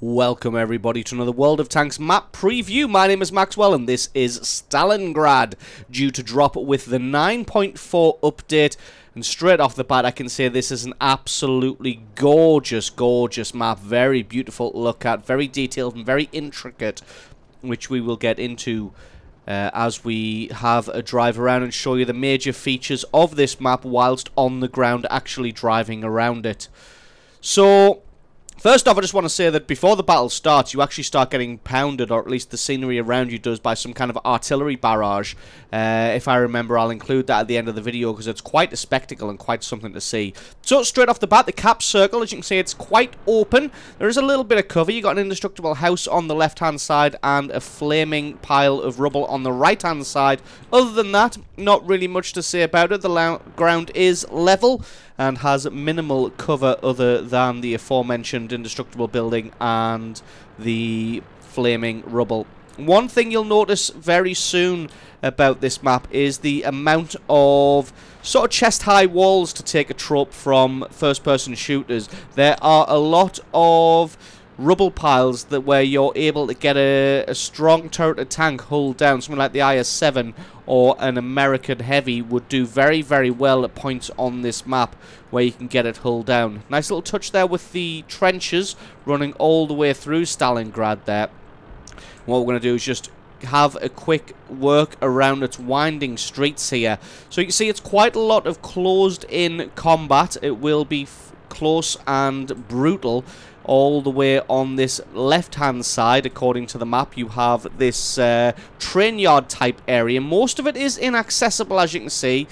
Welcome everybody to another World of Tanks map preview. My name is Maxwell and this is Stalingrad, due to drop with the 9.4 update. And straight off the bat I can say this is an absolutely gorgeous map. Very beautiful to look at, very detailed and very intricate, which we will get into as we have a drive around and show you the major features of this map whilst on the ground actually driving around it. So first off, I just want to say that before the battle starts, you actually start getting pounded, or at least the scenery around you does, by some kind of artillery barrage. If I remember, I'll include that at the end of the video because it's quite a spectacle and quite something to see. So straight off the bat, the cap circle, as you can see, it's quite open. There is a little bit of cover. You've got an indestructible house on the left-hand side and a flaming pile of rubble on the right-hand side. Other than that, not really much to say about it. The ground is level and has minimal cover other than the aforementioned indestructible building and the flaming rubble. One thing you'll notice very soon about this map is the amount of sort of chest-high walls to take a trope from first-person shooters. There are a lot of rubble piles that where you're able to get a strong turreted tank hull down. Something like the IS-7 or an American Heavy would do very, very well at points on this map where you can get it hull down. Nice little touch there with the trenches running all the way through Stalingrad there. What we're going to do is just have a quick work around its winding streets here. So you can see it's quite a lot of closed-in combat. It will be close and brutal all the way on this left-hand side. According to the map, you have this train yard type area. Most of it is inaccessible, as you can see,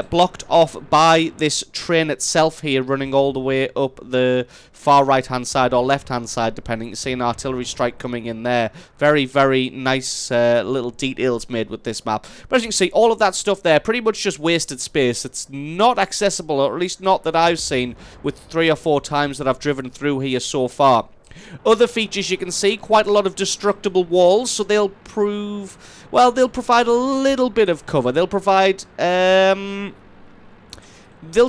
blocked off by this train itself here, running all the way up the far right-hand side or left-hand side, depending. You see an artillery strike coming in there. Very, very nice little details made with this map. But as you can see, all of that stuff there, pretty much just wasted space. It's not accessible, or at least not that I've seen, with 3 or 4 times that I've driven through here so far. Other features you can see, quite a lot of destructible walls, so they'll they'll provide a little bit of cover. They'll provide, they'll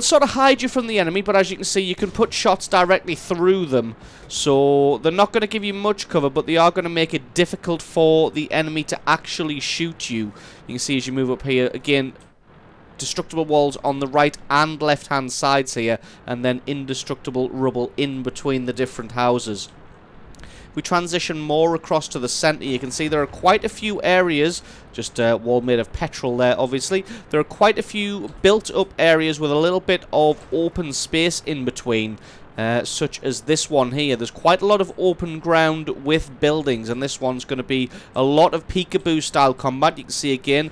sort of hide you from the enemy, but as you can see, you can put shots directly through them. So they're not going to give you much cover, but they are going to make it difficult for the enemy to actually shoot you. You can see as you move up here, again, destructible walls on the right and left hand sides here, and then indestructible rubble in between the different houses. We transition more across to the center. You can see there are quite a few areas, just a wall made of petrol there obviously. There are quite a few built up areas with a little bit of open space in between, such as this one here. There's quite a lot of open ground with buildings, and this one's going to be a lot of peekaboo style combat. You can see again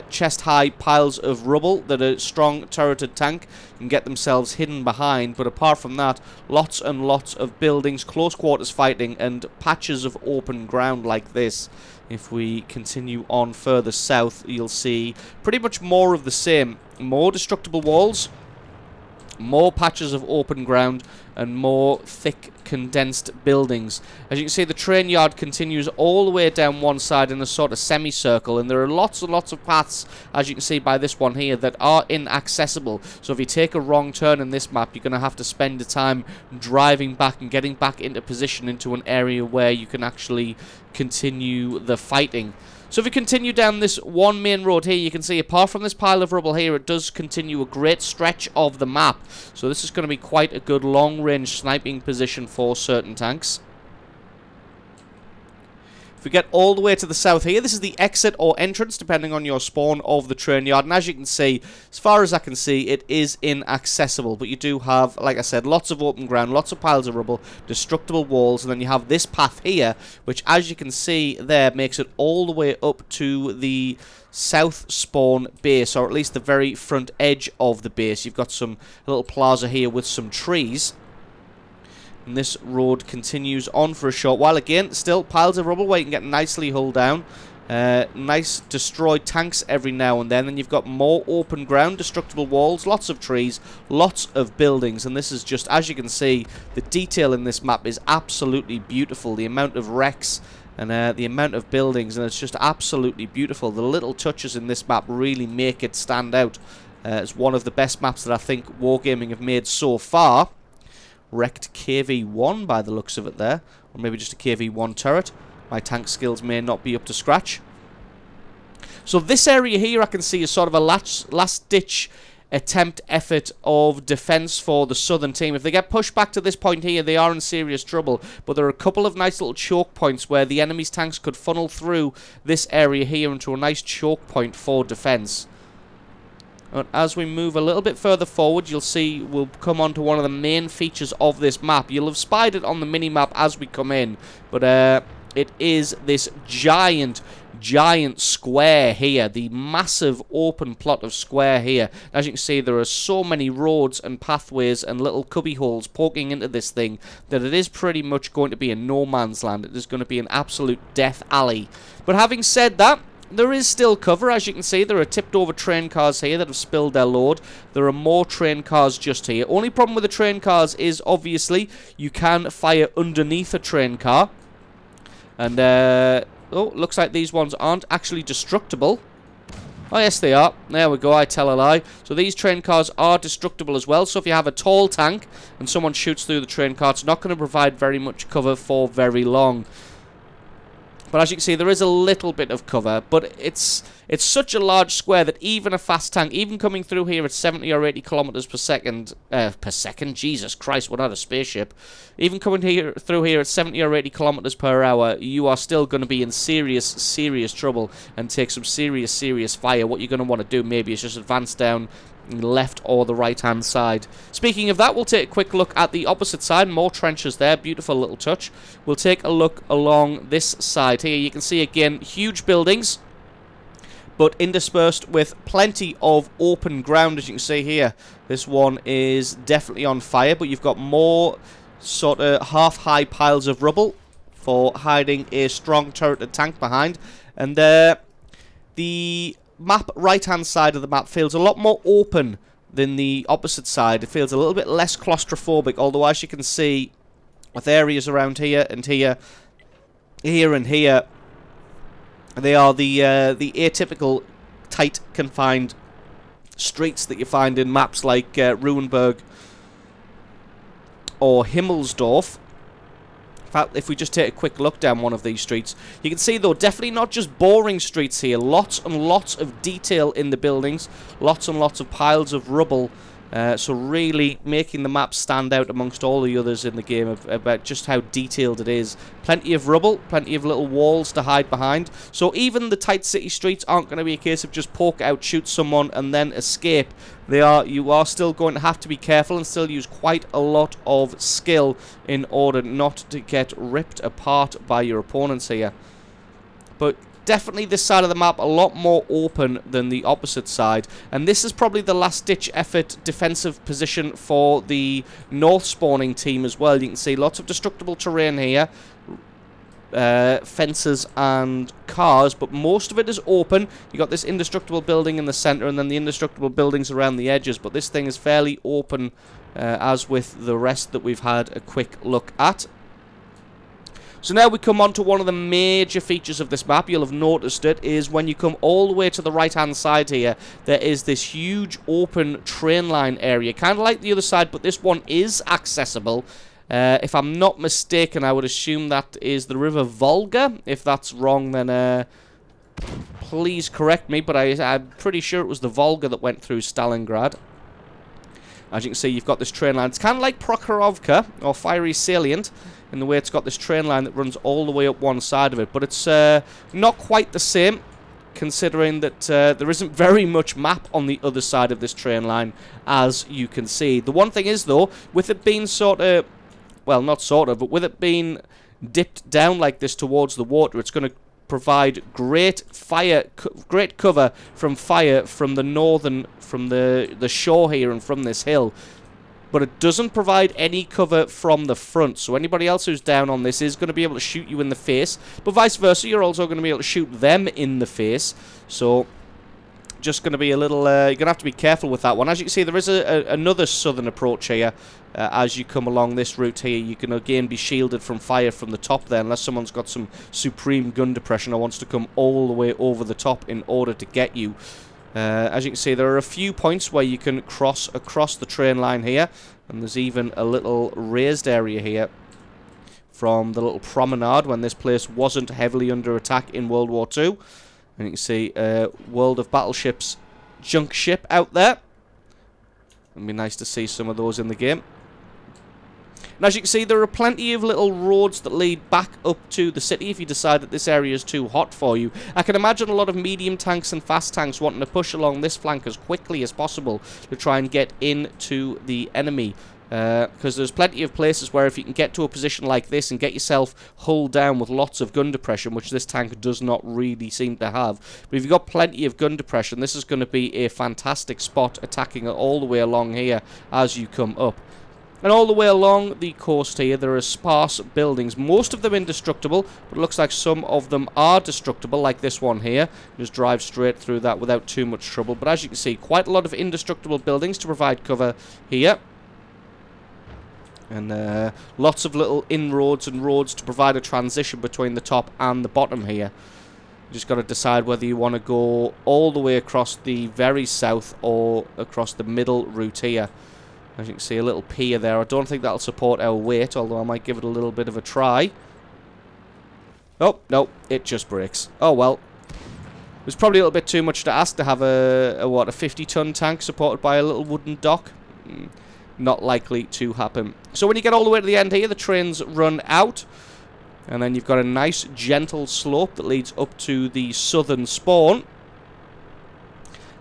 chest-high piles of rubble that a strong turreted tank can get themselves hidden behind. But apart from that, lots and lots of buildings, close quarters fighting, and patches of open ground like this. If we continue on further south, you'll see pretty much more of the same. More destructible walls, more patches of open ground, and more thick condensed buildings. As you can see, the train yard continues all the way down one side in a sort of semicircle, and there are lots and lots of paths, as you can see by this one here, that are inaccessible. So if you take a wrong turn in this map, you're going to have to spend the time driving back and getting back into position into an area where you can actually continue the fighting. So if we continue down this one main road here, you can see apart from this pile of rubble here, it does continue a great stretch of the map. So this is going to be quite a good long-range sniping position for certain tanks. If we get all the way to the south here, this is the exit or entrance, depending on your spawn of the train yard. And as you can see, as far as I can see, it is inaccessible. But you do have, like I said, lots of open ground, lots of piles of rubble, destructible walls, and then you have this path here, which, as you can see there, makes it all the way up to the south spawn base, or at least the very front edge of the base. You've got some little plaza here with some trees. And this road continues on for a short while. Again, still piles of rubble where you can get nicely hulled down. Nice destroyed tanks every now and then. And you've got more open ground, destructible walls, lots of trees, lots of buildings. And this is just, as you can see, the detail in this map is absolutely beautiful. The amount of wrecks and the amount of buildings, and it's just absolutely beautiful. The little touches in this map really make it stand out. It's one of the best maps that I think Wargaming have made so far. Wrecked KV1 by the looks of it there. Or maybe just a KV-1 turret. My tank skills may not be up to scratch. So this area here I can see is sort of a last-ditch attempt effort of defense for the southern team. If they get pushed back to this point here, they are in serious trouble. But there are a couple of nice little choke points where the enemy's tanks could funnel through this area here into a nice choke point for defense. And as we move a little bit further forward, you'll see we'll come on to one of the main features of this map. You'll have spied it on the mini-map as we come in, but it is this giant square here, the massive open plot of square here. As you can see, there are so many roads and pathways and little cubby holes poking into this thing that it is pretty much going to be a no man's land. It is going to be an absolute death alley. But having said that, there is still cover. As you can see, there are tipped over train cars here that have spilled their load. There are more train cars just here. Only problem with the train cars is obviously you can fire underneath a train car. And oh, looks like these ones aren't actually destructible. Oh, yes, they are. There we go, I tell a lie. So these train cars are destructible as well. So if you have a tall tank and someone shoots through the train car, it's not going to provide very much cover for very long. But as you can see, there is a little bit of cover, but it's such a large square that even a fast tank, even coming through here at 70 or 80 kilometers per second, Jesus Christ, we're not a spaceship. Even coming through here at 70 or 80 kilometers per hour, you are still going to be in serious trouble and take some serious fire. What you're going to want to do maybe is just advance down left or the right hand side. Speaking of that, we'll take a quick look at the opposite side. More trenches there, beautiful little touch. We'll take a look along this side here. You can see again huge buildings, but interspersed with plenty of open ground. As you can see here, this one is definitely on fire, but you've got more sort of half-high piles of rubble for hiding a strong turreted tank behind. And the map right-hand side of the map feels a lot more open than the opposite side. It feels a little bit less claustrophobic, although as you can see, with areas around here and here, and here, they are the atypical, tight, confined streets that you find in maps like Ruinberg or Himmelsdorf. In fact, if we just take a quick look down one of these streets, you can see, though, definitely not just boring streets here. Lots and lots of detail in the buildings. Lots and lots of piles of rubble. So really making the map stand out amongst all the others in the game about just how detailed it is. Plenty of rubble, plenty of little walls to hide behind. So even the tight city streets aren't going to be a case of just poke out, shoot someone, and then escape. You are still going to have to be careful and still use quite a lot of skill in order not to get ripped apart by your opponents here. But definitely this side of the map a lot more open than the opposite side, and this is probably the last-ditch effort defensive position for the north spawning team as well. You can see lots of destructible terrain here, fences and cars, but most of it is open. You got this indestructible building in the center and then the indestructible buildings around the edges, but this thing is fairly open, as with the rest that we've had a quick look at. So now we come on to one of the major features of this map. You'll have noticed it, is when you come all the way to the right-hand side here, there is this huge open train line area. Kind of like the other side, but this one is accessible. If I'm not mistaken, I would assume that is the River Volga. If that's wrong, then please correct me, but I'm pretty sure it was the Volga that went through Stalingrad. As you can see, you've got this train line. It's kind of like Prokhorovka, or Fiery Salient, in the way it's got this train line that runs all the way up one side of it. But it's not quite the same, considering that there isn't very much map on the other side of this train line, as you can see. The one thing is, though, with it being sort of, well, not sort of, but with it being dipped down like this towards the water, it's going to provide great cover from fire from the northern, from the shore here and from this hill. But it doesn't provide any cover from the front, so anybody else who's down on this is going to be able to shoot you in the face, but vice versa, you're also going to be able to shoot them in the face. So just going to be a little, you're going to have to be careful with that one. As you can see, there is another southern approach here. As you come along this route here, you can again be shielded from fire from the top there, unless someone's got some supreme gun depression or wants to come all the way over the top in order to get you. As you can see, there are a few points where you can cross across the train line here, and there's even a little raised area here from the little promenade when this place wasn't heavily under attack in World War II. And you can see World of Battleships junk ship out there. It'd be nice to see some of those in the game. And as you can see, there are plenty of little roads that lead back up to the city if you decide that this area is too hot for you. I can imagine a lot of medium tanks and fast tanks wanting to push along this flank as quickly as possible to try and get into the enemy. Because there's plenty of places where if you can get to a position like this and get yourself hulled down with lots of gun depression, which this tank does not really seem to have, but if you've got plenty of gun depression, this is going to be a fantastic spot, attacking it all the way along here as you come up. And all the way along the coast here, there are sparse buildings, most of them indestructible, but it looks like some of them are destructible, like this one here. Just drive straight through that without too much trouble. But as you can see, quite a lot of indestructible buildings to provide cover here. And lots of little inroads and roads to provide a transition between the top and the bottom here. You just got to decide whether you want to go all the way across the very south or across the middle route here. As you can see, a little pier there. I don't think that'll support our weight, although I might give it a little bit of a try. Oh, no, it just breaks. Oh, well. It was probably a little bit too much to ask to have a 50-ton tank supported by a little wooden dock. Not likely to happen. So when you get all the way to the end here, the trains run out. And then you've got a nice, gentle slope that leads up to the southern spawn.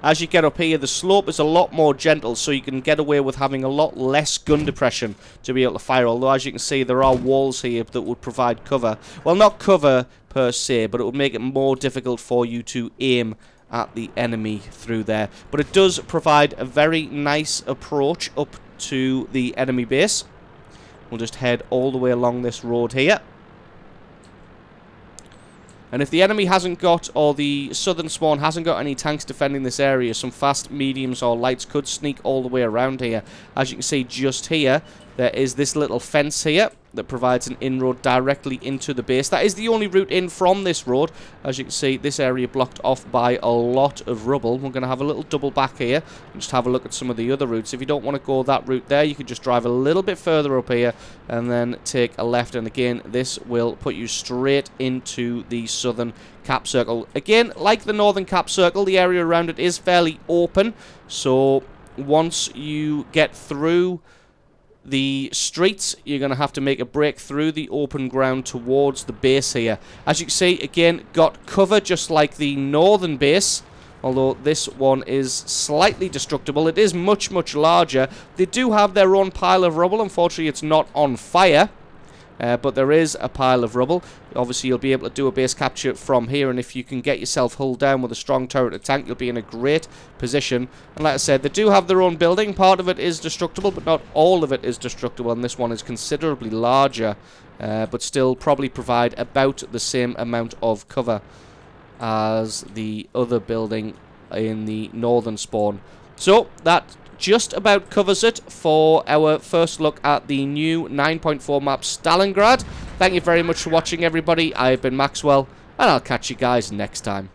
As you get up here, the slope is a lot more gentle, so you can get away with having a lot less gun depression to be able to fire. Although, as you can see, there are walls here that would provide cover. Well, not cover per se, but it would make it more difficult for you to aim at the enemy through there. But it does provide a very nice approach up to the enemy base. We'll just head all the way along this road here. And if the enemy hasn't got, or the southern spawn hasn't got any tanks defending this area, some fast, mediums, or lights could sneak all the way around here. As you can see just here, there is this little fence here that provides an inroad directly into the base. That is the only route in from this road. As you can see, this area blocked off by a lot of rubble. We're going to have a little double back here and just have a look at some of the other routes. If you don't want to go that route there, you can just drive a little bit further up here and then take a left. And again, this will put you straight into the southern cap circle. Again, like the northern cap circle, the area around it is fairly open. So once you get through the streets, you're going to have to make a break through the open ground towards the base here. As you can see, again, got cover just like the northern base, although this one is slightly destructible. It is much, much larger. They do have their own pile of rubble. Unfortunately, it's not on fire, but there is a pile of rubble. Obviously, you'll be able to do a base capture from here, and if you can get yourself hulled down with a strong turret tank, you'll be in a great position. And like I said, they do have their own building. Part of it is destructible, but not all of it is destructible, and this one is considerably larger, but still probably provide about the same amount of cover as the other building in the northern spawn. So, that just about covers it for our first look at the new 9.4 map Stalingrad. Thank you very much for watching, everybody. I've been Maxwell, and I'll catch you guys next time.